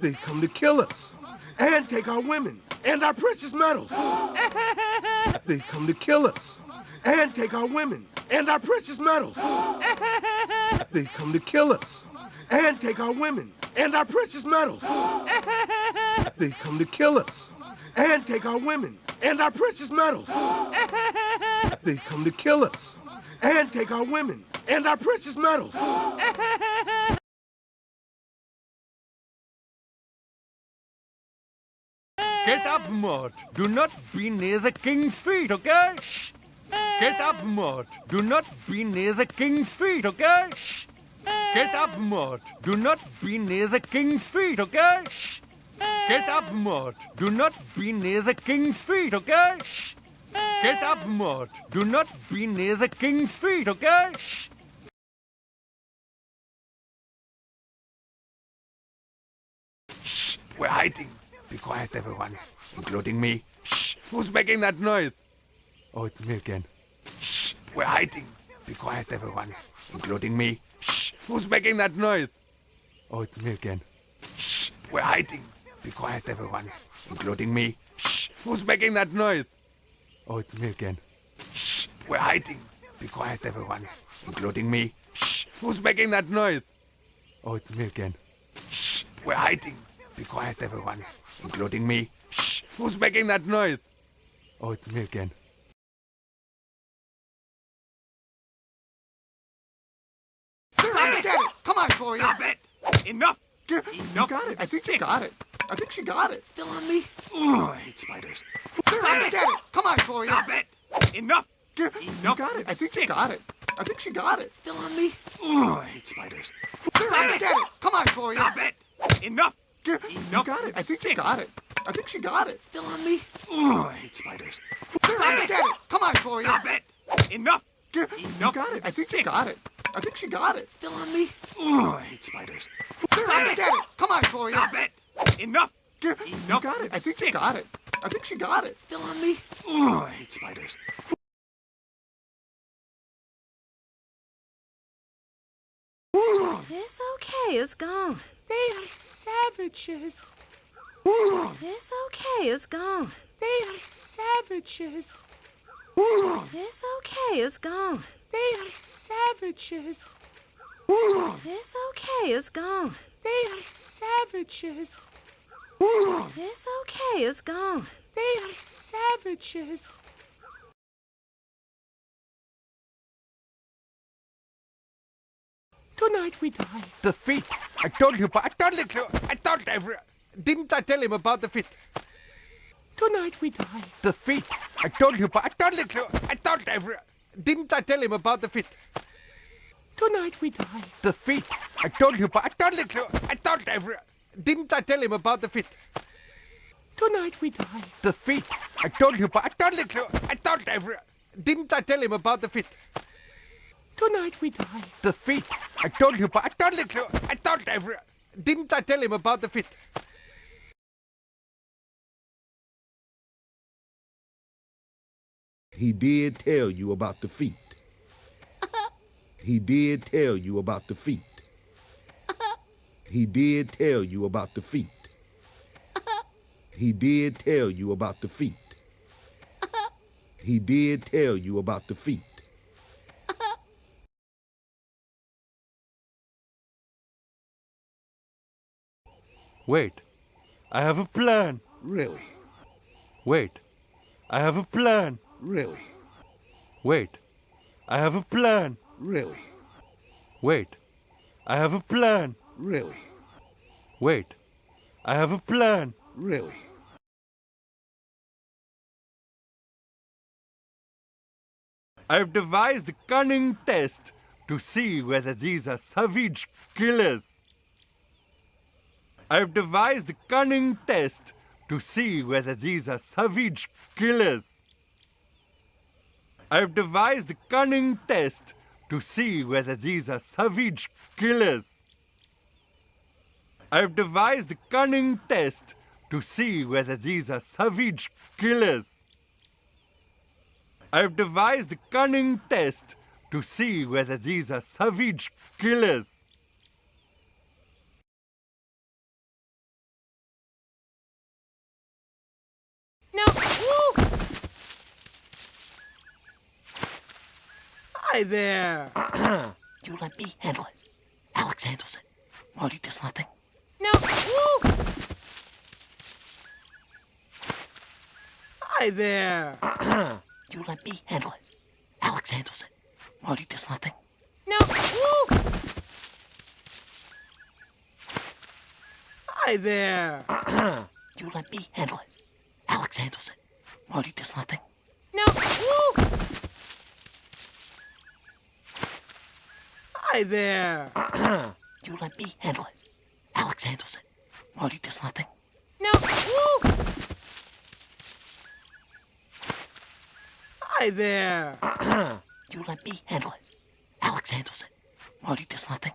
They come to kill us and take our women and our precious metals. They come to kill us and take our women and our precious metals. They come to kill us and take our women and our precious metals. They come to kill us and take our women and our precious metals. They come to kill us and take our women and our precious metals. Get up, Mort. Do not be near the king's feet, okay? Get up, Mort. Do not be near the king's feet, okay? Get up, Mort. Do not be near the king's feet, okay? Get up, Mort. Do not be near the king's feet, okay? Get up, Mort. Do not be near the king's feet, okay? Shh! We're hiding. Be quiet, everyone, including me. Shh! Who's making that noise? Oh, it's me again. Shh! We're hiding. Be quiet, everyone, including me. Shh! Who's making that noise? Oh, it's me again. Shh! We're hiding. Be quiet, everyone, including me. Shh! Who's making that noise? Oh, it's me again. Shh! We're hiding. Be quiet, everyone, including me. Shh! Who's making that noise? Oh, it's me again. Shh! We're hiding. Be quiet, everyone, including me. Shh! Who's making that noise? Oh, it's me again. Get it! Come on, Gloria! Stop it! Enough! You got it. I think you got it. I think she got it. Still on me? Oh, I hate spiders. Get it! Come on, Gloria! Stop it! Enough! You got it. I think you got it. I think she got it. Still on me? Oh, I hate spiders. Get it! Come on, Gloria! Stop it! Enough! You got it. I think you got it. I think she got it. Still on me? Oh, I hate spiders. Get it! Come on, Gloria! Stop it! Enough! You got it. I think you got it. I think she got it. Still on me? Oh, I hate spiders. Get it! Come on, Gloria! Stop it! Enough! You got it. I think you got it. I think she got it. Still on me? Oh, I hate spiders. This okay is gone. They are savages. This okay is gone. They are savages. This okay is gone. They are savages. This okay is gone. They are savages. This okay is gone. They are savages. Tonight we die. The feet! I told you, but I told Didn't I tell him about the feet? Tonight we die. The feet! I told you, but I Didn't I tell him about the feet? Tonight we die. The feet! I told you, but I Didn't I tell him about the feet? Tonight we die. The feet! I told you, but Didn't I tell him about the feet? Tonight we die. The feet! I told you, but Didn't I tell him about the feet? He did tell you about the feet. He did tell you about the feet. He did tell you about the feet. He did tell you about the feet. He did tell you about the feet. Wait, I have a plan. Really? Wait, I have a plan. Really? Wait, I have a plan. Really? Wait, I have a plan. Really? Wait, I have a plan. Really? I've devised a cunning test to see whether these are savage killers. I've devised a cunning test to see whether these are savage killers. I've devised a cunning test to see whether these are savage killers. I've devised a cunning test to see whether these are savage killers. I've devised a cunning test to see whether these are savage killers. Hi there. You let me handle it. Alex handles it. Marty does nothing. No. Woo. Hi there. You let me handle it. Alex handles it. Marty does nothing. No. Woo. Hi there. You let me handle it. Alex handles it. Marty does nothing. No. Woo. Hi there. You let me handle it. Alex handles it. Marty does nothing. No. Woo. Hi there. You let me handle it. Alex handles it. Marty does nothing.